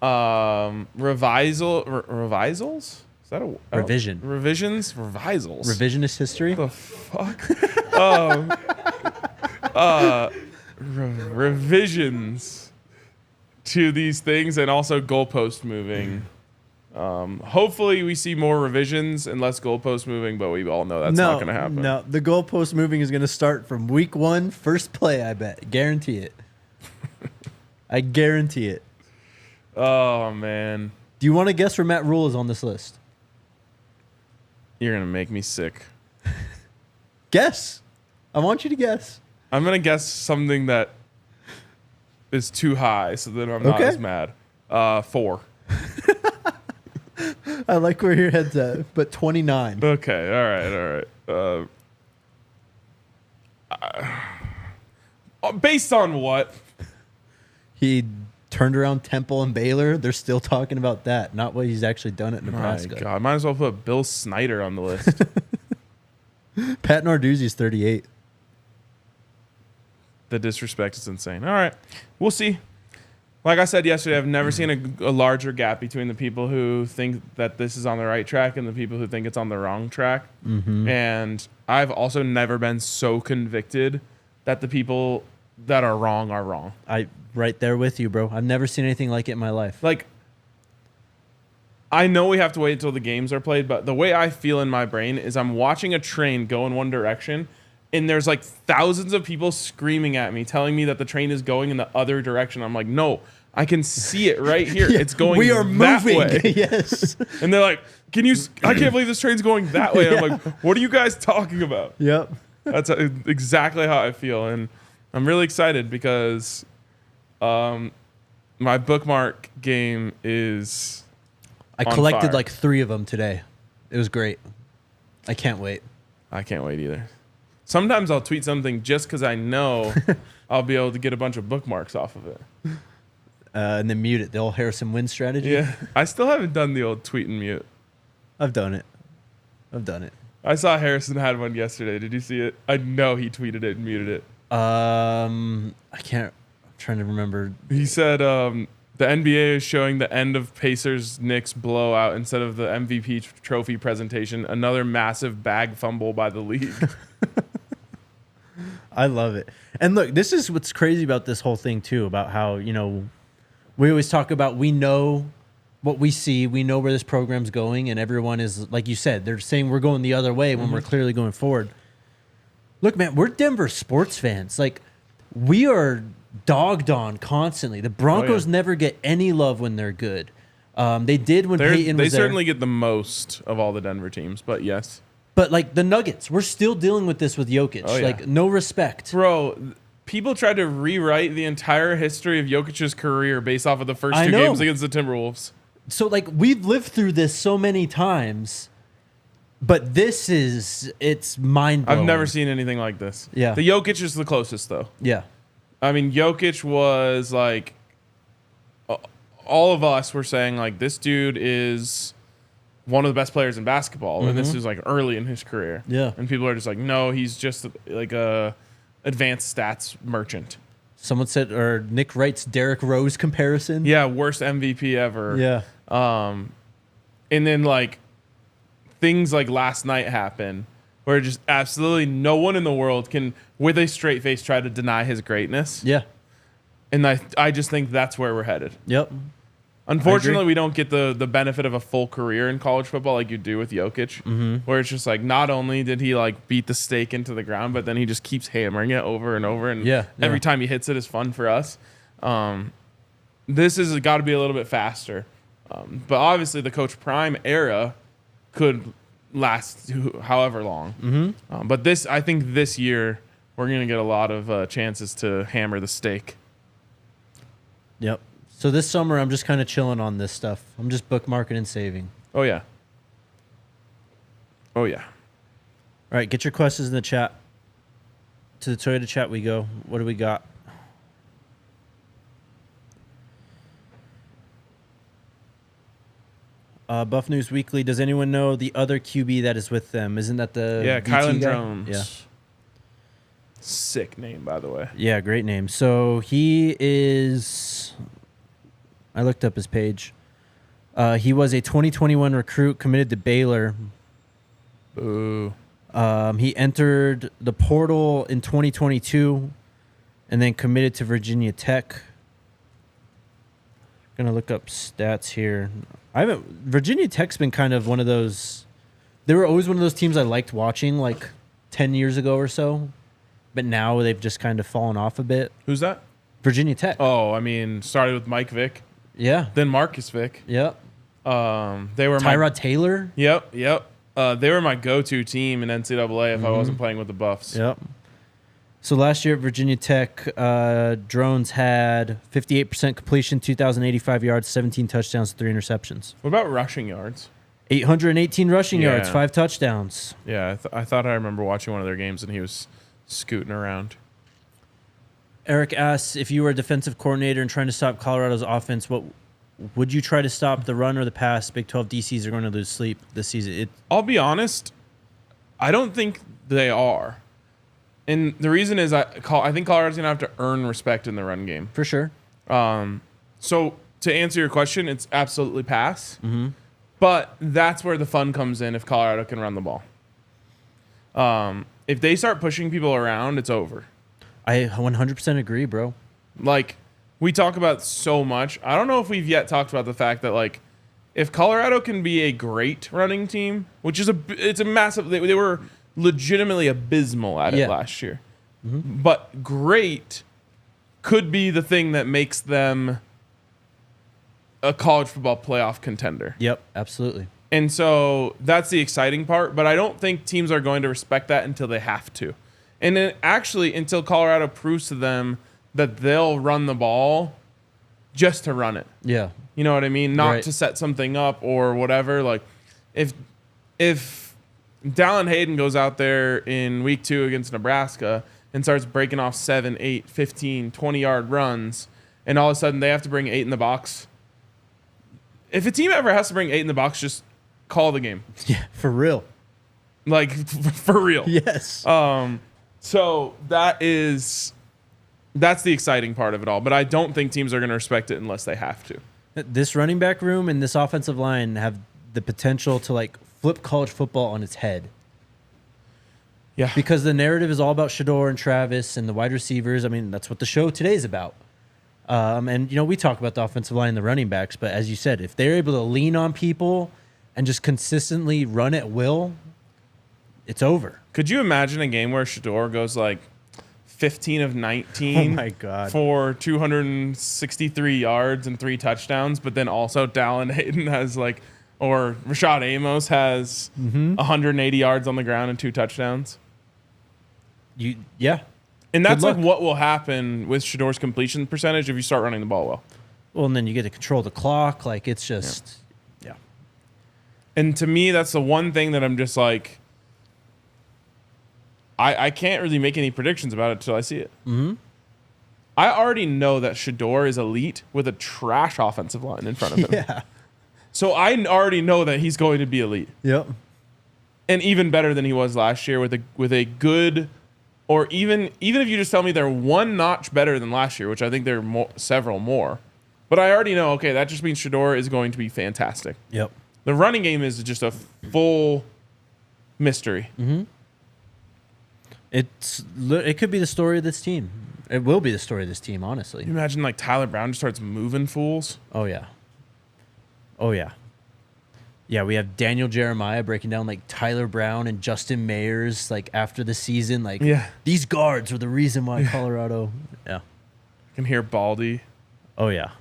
revisals? Is that a Revision. Revisions? Revisals. Revisionist history? What the fuck? Revisions to these things, and also goalpost moving. Hopefully we see more revisions and less goalpost moving, but we all know that's not going to happen. No, the goalpost moving is going to start from week 1, first play, I bet. Guarantee it. I guarantee it. Oh, man. Do you want to guess where Matt Rule is on this list? You're going to make me sick. Guess. I want you to guess. I'm going to guess something that is too high so that I'm not as mad. 4. I like where your head's at, but 29. Okay, all right. Based on what? He turned around Temple and Baylor. They're still talking about that, not what he's actually done at Nebraska. My God, might as well put Bill Snyder on the list. Pat Narduzzi's 38. The disrespect is insane. All right, we'll see. Like I said yesterday, I've never seen a larger gap between the people who think that this is on the right track and the people who think it's on the wrong track. Mm-hmm. And I've also never been so convicted that the people that are wrong are wrong. Right there with you, bro. I've never seen anything like it in my life. Like, I know we have to wait until the games are played, but the way I feel in my brain is I'm watching a train go in one direction, and there's like thousands of people screaming at me, telling me that the train is going in the other direction. I'm like, no, I can see it right here. Yeah, it's going we are that moving. way. Yes. And they're like, I can't believe this train's going that way. And I'm like, what are you guys talking about? Yep. That's exactly how I feel. And I'm really excited because my bookmark game is I on collected fire. like 3 of them today. It was great. I can't wait. I can't wait either. Sometimes I'll tweet something just because I know I'll be able to get a bunch of bookmarks off of it. And then mute it. The old Harrison Wynn strategy. Yeah. I still haven't done the old tweet and mute. I've done it. I saw Harrison had one yesterday. Did you see it? I know he tweeted it and muted it. I can't. I'm trying to remember. He said the NBA is showing the end of Pacers-Knicks blowout instead of the MVP trophy presentation. Another massive bag fumble by the league. I love it. And look, this is what's crazy about this whole thing too, about how, we always talk about, we know what we see, we know where this program's going, and everyone is, like you said, they're saying we're going the other way when we're clearly going forward. Look, man, we're Denver sports fans. Like, we are dogged on constantly. The Broncos never get any love when they're good. They did when Peyton was They there. certainly get the most of all the Denver teams, but yes. But, like, the Nuggets, we're still dealing with this with Jokic. Oh, yeah. Like, no respect. Bro, people tried to rewrite the entire history of Jokic's career based off of the first 2 games against the Timberwolves. So, like, we've lived through this so many times, but it's mind-blowing. I've never seen anything like this. Yeah. The Jokic is the closest, though. Yeah. I mean, Jokic was, like, all of us were saying, like, this dude is one of the best players in basketball, and this is, like, early in his career. Yeah. And people are just like, no, he's just, like, a advanced stats merchant. Someone said, or Nick Wright's Derrick Rose comparison. Yeah, worst MVP ever. Yeah. And then, like, things like last night happen where just absolutely no one in the world can, with a straight face, try to deny his greatness. Yeah. And I just think that's where we're headed. Yep. Unfortunately, we don't get the benefit of a full career in college football like you do with Jokic, where it's just like, not only did he, like, beat the stake into the ground, but then he just keeps hammering it over and over. And every time he hits it is fun for us. This has got to be a little bit faster. But obviously the Coach Prime era could last however long. Mm-hmm. But I think this year we're going to get a lot of chances to hammer the steak. Yep. So this summer, I'm just kind of chilling on this stuff. I'm just bookmarking and saving. Oh, yeah. Oh, yeah. All right, get your questions in the chat. To the Toyota chat we go. What do we got? Buff News Weekly. Does anyone know the other QB that is with them? Isn't that the Yeah, VT Kylan guy? Jones. Yeah. Sick name, by the way. Yeah, great name. So he is. I looked up his page. He was a 2021 recruit committed to Baylor. Boo. He entered the portal in 2022 and then committed to Virginia Tech. Gonna look up stats here. Virginia Tech's been kind of one of those. They were always one of those teams I liked watching like 10 years ago or so, but now they've just kind of fallen off a bit. Who's that? Virginia Tech. Oh, I mean, started with Mike Vick, Yeah. then Marcus Vick. Yep. They were Tyrod Taylor. Yep. They were my go-to team in NCAA if I wasn't playing with the Buffs. Yep. So last year at Virginia Tech, Drones had 58% completion, 2,085 yards, 17 touchdowns, 3 interceptions. What about rushing yards? 818 rushing yards, Yeah. 5 touchdowns. Yeah, I thought I remember watching one of their games and he was scooting around. Eric asks, if you were a defensive coordinator and trying to stop Colorado's offense, what would you try to stop, the run or the pass? Big 12 DCs are going to lose sleep this season. I'll be honest, I don't think they are. And the reason is I think Colorado's going to have to earn respect in the run game. For sure. So to answer your question, it's absolutely pass. Mm-hmm. But that's where the fun comes in if Colorado can run the ball. If they start pushing people around, it's over. I 100% agree, bro. Like, we talk about so much. I don't know if we've yet talked about the fact that, like, if Colorado can be a great running team, which is it's a massive, they were legitimately abysmal at it last year. Mm-hmm. But great could be the thing that makes them a college football playoff contender. Yep, absolutely. And so that's the exciting part, but I don't think teams are going to respect that until they have to. And then actually until Colorado proves to them that they'll run the ball just to run it. Yeah. You know what I mean? Not to set something up or whatever. Like if Dallin Hayden goes out there in week 2 against Nebraska and starts breaking off 7, 8, 15, 20-yard runs, and all of a sudden they have to bring 8 in the box. If a team ever has to bring 8 in the box, just call the game. Yeah, for real. Like, for real. Yes. So that's the exciting part of it all. But I don't think teams are going to respect it unless they have to. This running back room and this offensive line have the potential to, like, flip college football on its head. Yeah. Because the narrative is all about Shedeur and Travis and the wide receivers. I mean, that's what the show today is about. And, you know, we talk about the offensive line and the running backs, but as you said, if they're able to lean on people and just consistently run at will, it's over. Could you imagine a game where Shedeur goes like 15 of 19 Oh my God. for 263 yards and 3 touchdowns, but then also Dallin Hayden has like, or Rashad Amos has 180 yards on the ground and 2 touchdowns? Yeah. And that's Good like what will happen with Shedeur's completion percentage if you start running the ball well. Well, and then you get to control the clock. Like, it's just, yeah. And to me, that's the one thing that I'm just like, I can't really make any predictions about it until I see it. Mm-hmm. I already know that Shedeur is elite with a trash offensive line in front of him. Yeah. So I already know that he's going to be elite. Yep. And even better than he was last year with a good, or even if you just tell me they're one notch better than last year, which I think they're several more. But I already know, okay, that just means Shedeur is going to be fantastic. Yep. The running game is just a full mystery. Mm-hmm. It could be the story of this team. It will be the story of this team, honestly. Can you imagine like Tyler Brown just starts moving fools? Oh, yeah. Oh, yeah. Yeah, we have Daniel Jeremiah breaking down like Tyler Brown and Justin Mayers like after the season. Like, these guards were the reason why Colorado. Yeah. I can hear Baldy. Oh, yeah.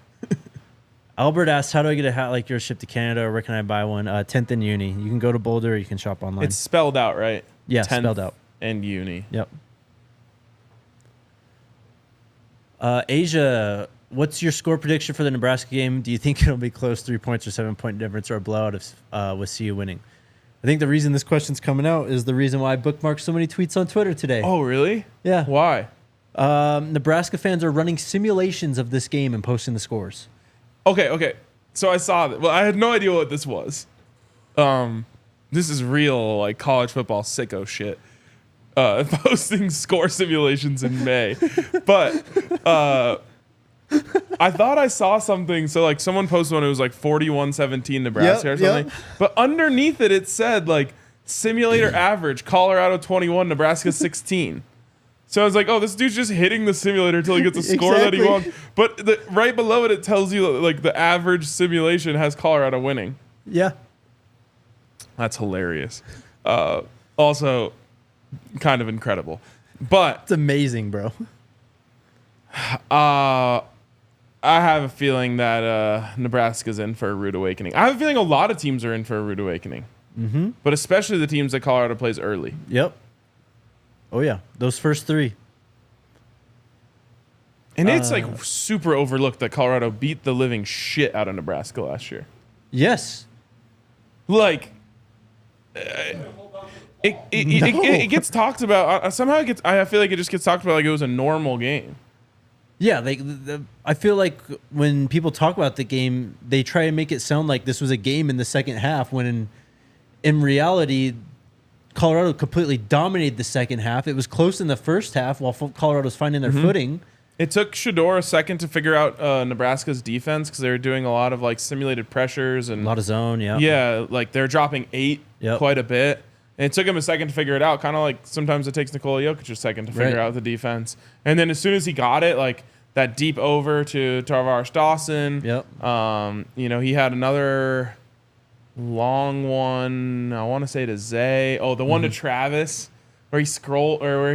Albert asks, how do I get a hat like yours shipped to Canada, or where can I buy one? 10th and Uni. You can go to Boulder, or you can shop online. It's spelled out, right? Yeah, 10th spelled out. And Uni. Yep. Asia, what's your score prediction for the Nebraska game? Do you think it'll be close, 3 points or 7-point difference, or a blowout with CU winning? I think the reason this question's coming out is the reason why I bookmarked so many tweets on Twitter today. Oh, really? Yeah. Why? Nebraska fans are running simulations of this game and posting the scores. Okay. So I saw that. Well, I had no idea what this was. This is real, like, college football sicko shit. Posting score simulations in May. But I thought I saw something. So, like, someone posted one. It was like 41-17 Nebraska or something. Yep. But underneath it said, like, simulator average, Colorado 21, Nebraska 16. So I was like, oh, this dude's just hitting the simulator until he gets a score that he wants. But right below it tells you, like, the average simulation has Colorado winning. Yeah. That's hilarious. Also, kind of incredible. But It's amazing, bro. I have a feeling that Nebraska's in for a rude awakening. I have a feeling a lot of teams are in for a rude awakening. Mm-hmm. But especially the teams that Colorado plays early. Yep. Oh, yeah. Those first three. And it's like super overlooked that Colorado beat the living shit out of Nebraska last year. Yes. Like, it gets talked about. Somehow I feel like it just gets talked about like it was a normal game. Yeah, I feel like when people talk about the game, they try and make it sound like this was a game in the second half, when in reality, Colorado completely dominated the second half. It was close in the first half while Colorado's finding their footing. It took Shedeur a second to figure out Nebraska's defense because they were doing a lot of like simulated pressures and A lot of zone, yeah. Yeah, like they're dropping 8 quite a bit. And it took him a second to figure it out, kind of like sometimes it takes Nikola Jokic a second to figure out the defense. And then as soon as he got it, like that deep over to Travs Dawson. Yep. He had another long one, I want to say to Zay. Oh, the one to Travis where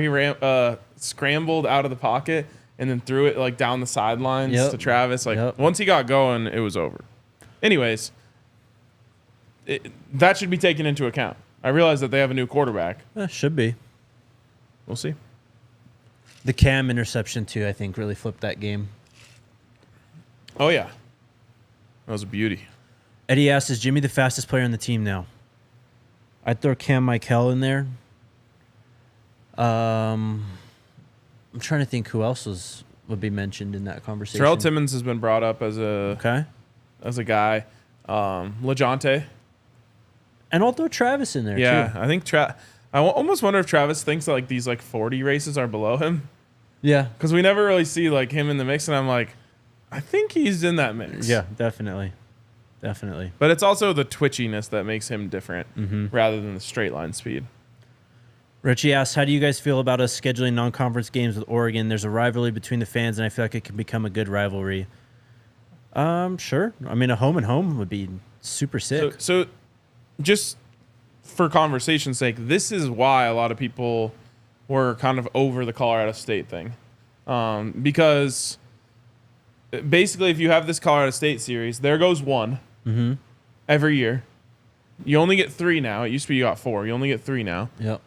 he ran scrambled out of the pocket and then threw it like down the sidelines to Travis. Like once he got going, it was over. Anyways, that should be taken into account. I realize that they have a new quarterback. Should be. We'll see. The Cam interception too, I think, really flipped that game. Oh yeah, that was a beauty. Eddie asks, is Jimmy the fastest player on the team now? I'd throw Cam Michael in there. I'm trying to think who else would be mentioned in that conversation. Terrell Timmons has been brought up as a guy. LeJonte. And I'll throw Travis in there too. Yeah, I think I almost wonder if Travis thinks that like these like 40 races are below him. Yeah. Because we never really see like him in the mix, and I'm like, I think he's in that mix. Yeah, definitely. Definitely. But it's also the twitchiness that makes him different rather than the straight line speed. Richie asks, how do you guys feel about us scheduling non-conference games with Oregon? There's a rivalry between the fans, and I feel like it can become a good rivalry. Sure. I mean, a home and home would be super sick. So just for conversation's sake, this is why a lot of people were kind of over the Colorado State thing. Because basically if you have this Colorado State series, there goes one every year. You only get 3 now. It used to be you got 4. You only get 3 now. Yep.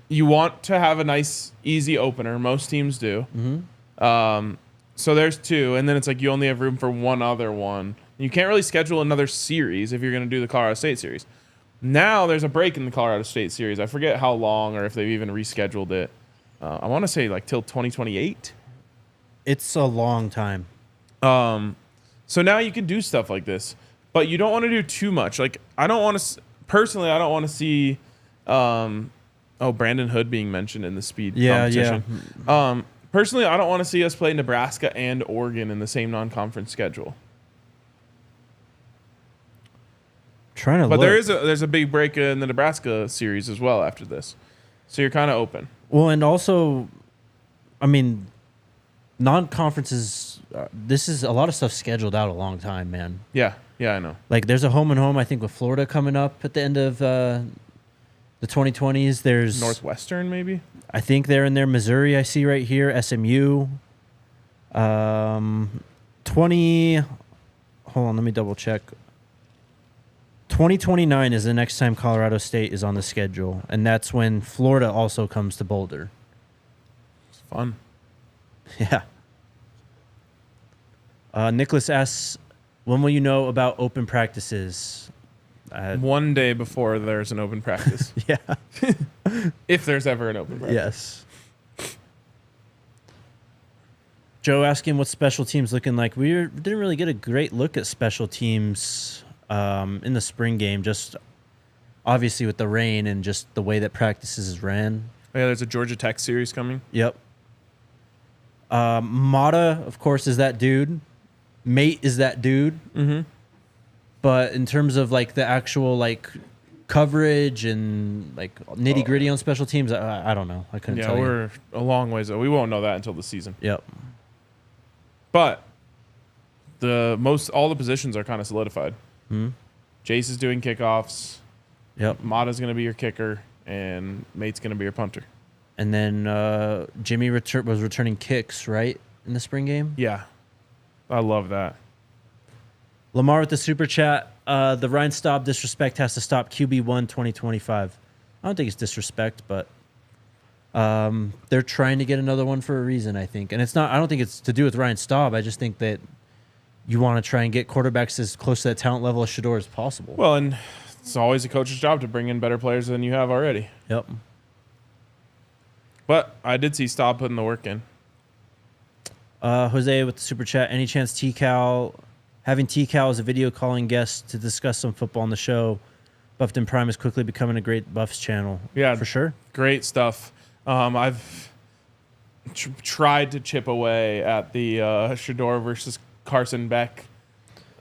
You want to have a nice, easy opener. Most teams do. So there's 2, and then it's like you only have room for one other one. You can't really schedule another series if you're going to do the Colorado State series. Now there's a break in the Colorado State series. I forget how long or if they've even rescheduled it. I want to say like till 2028. It's a long time. So now you can do stuff like this, but you don't want to do too much. Like I don't want to see Brandon Hood being mentioned in the speed competition. Yeah. Personally, I don't want to see us play Nebraska and Oregon in the same non-conference schedule. But there's a big break in the Nebraska series as well after this, so you're kind of open. Well, and also, I mean, non-conferences. This is a lot of stuff scheduled out a long time, man. Yeah, I know. Like there's a home and home. I think with Florida coming up at the end of the 2020s. There's Northwestern maybe. I think they're in there. Missouri, I see right here. SMU. Hold on, let me double check. 2029 is the next time Colorado State is on the schedule, and that's when Florida also comes to Boulder. It's fun. Yeah. Nicholas asks, when will you know about open practices? One day before there's an open practice. Yeah. If there's ever an open practice. Yes. Joe asking what special teams looking like. We didn't really get a great look at special teams in the spring game, just obviously with the rain and just the way that practices is ran. Oh, yeah, there's a Georgia Tech series coming. Yep. Mata, of course, is that dude. Mate is that dude. Mm-hmm. But in terms of like the actual like coverage and like nitty gritty on special teams, I don't know. I couldn't tell you. Yeah, we're a long ways away. We won't know that until the season. Yep. But all the positions are kind of solidified. Hmm? Jace is doing kickoffs. Yep. Mata's going to be your kicker, and Mate's going to be your punter. And then Jimmy was returning kicks, right, in the spring game? Yeah. I love that. Lamar with the super chat. The Ryan Staub disrespect has to stop. QB1 2025. I don't think it's disrespect, but they're trying to get another one for a reason, I think. And it's not. I don't think it's to do with Ryan Staub. I just think that you want to try and get quarterbacks as close to that talent level as Shedeur as possible. Well, and it's always a coach's job to bring in better players than you have already. Yep. But I did see Staub putting the work in. Jose with the super chat. Any chance having T-Cal as a video calling guest to discuss some football on the show? Buffed and Prime is quickly becoming a great Buffs channel. Yeah, for sure. Great stuff. I've tried to chip away at the Shedeur versus Carson Beck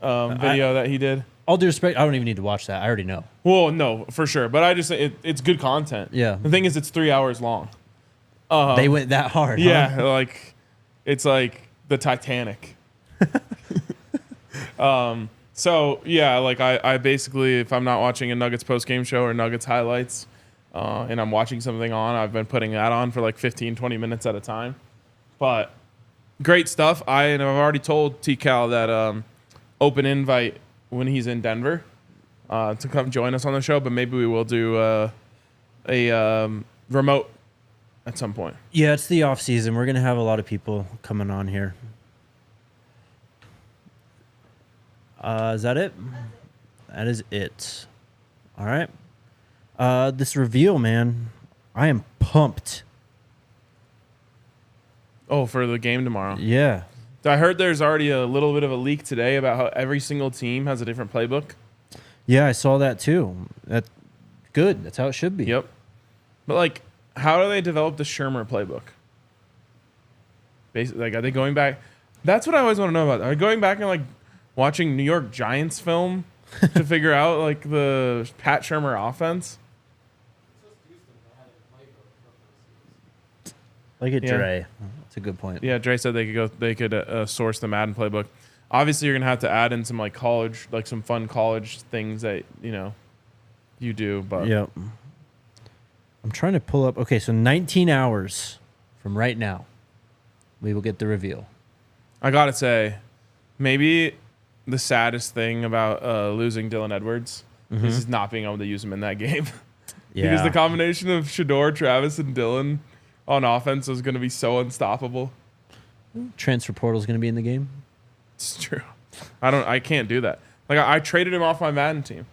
video that he did. All due respect, I don't even need to watch that. I already know. Well, no, for sure. But I just it's good content. Yeah. The thing is, it's 3 hours long. They went that hard. Yeah, huh? like it's like the Titanic. So yeah, like I basically, if I'm not watching a Nuggets post-game show or Nuggets highlights, and I'm watching something on, I've been putting that on for like 15, 20 minutes at a time. But great stuff. I've already told T-Cal that open invite when he's in Denver to come join us on the show, but maybe we will do a remote at some point. Yeah, it's the off season. We're gonna have a lot of people coming on here. Is that it? That is it. All right. This reveal, man, I am pumped. Oh, for the game tomorrow. Yeah. I heard there's already a little bit of a leak today about how every single team has a different playbook. Yeah, I saw that too. That's good. That's how it should be. Yep. But like, how do they develop the Shermer playbook? Basically, like, are they going back? That's what I always want to know about. Are they going back and like watching New York Giants film to figure out like the Pat Shermer offense? Like it, Yeah. Dre. That's a good point. Yeah, Dre said they could source the Madden playbook. Obviously, you're gonna have to add in some like college, like some fun college things that you do. But Yep. I'm trying to pull up. Okay, so 19 hours from right now, we will get the reveal. I gotta say, maybe the saddest thing about losing Dylan Edwards is not being able to use him in that game. Yeah. Because the combination of Shedeur, Travis, and Dylan on offense is going to be so unstoppable. Transfer portal is going to be in the game. It's true. I can't do that. Like I traded him off my Madden team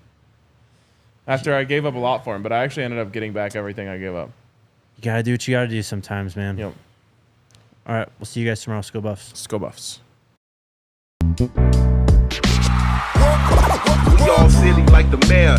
after I gave up a lot for him, but I actually ended up getting back everything I gave up. You got to do what you got to do sometimes, man. Yep. All right, we'll see you guys tomorrow. Let's go Buffs. Let's go Buffs. We all silly like the mayor.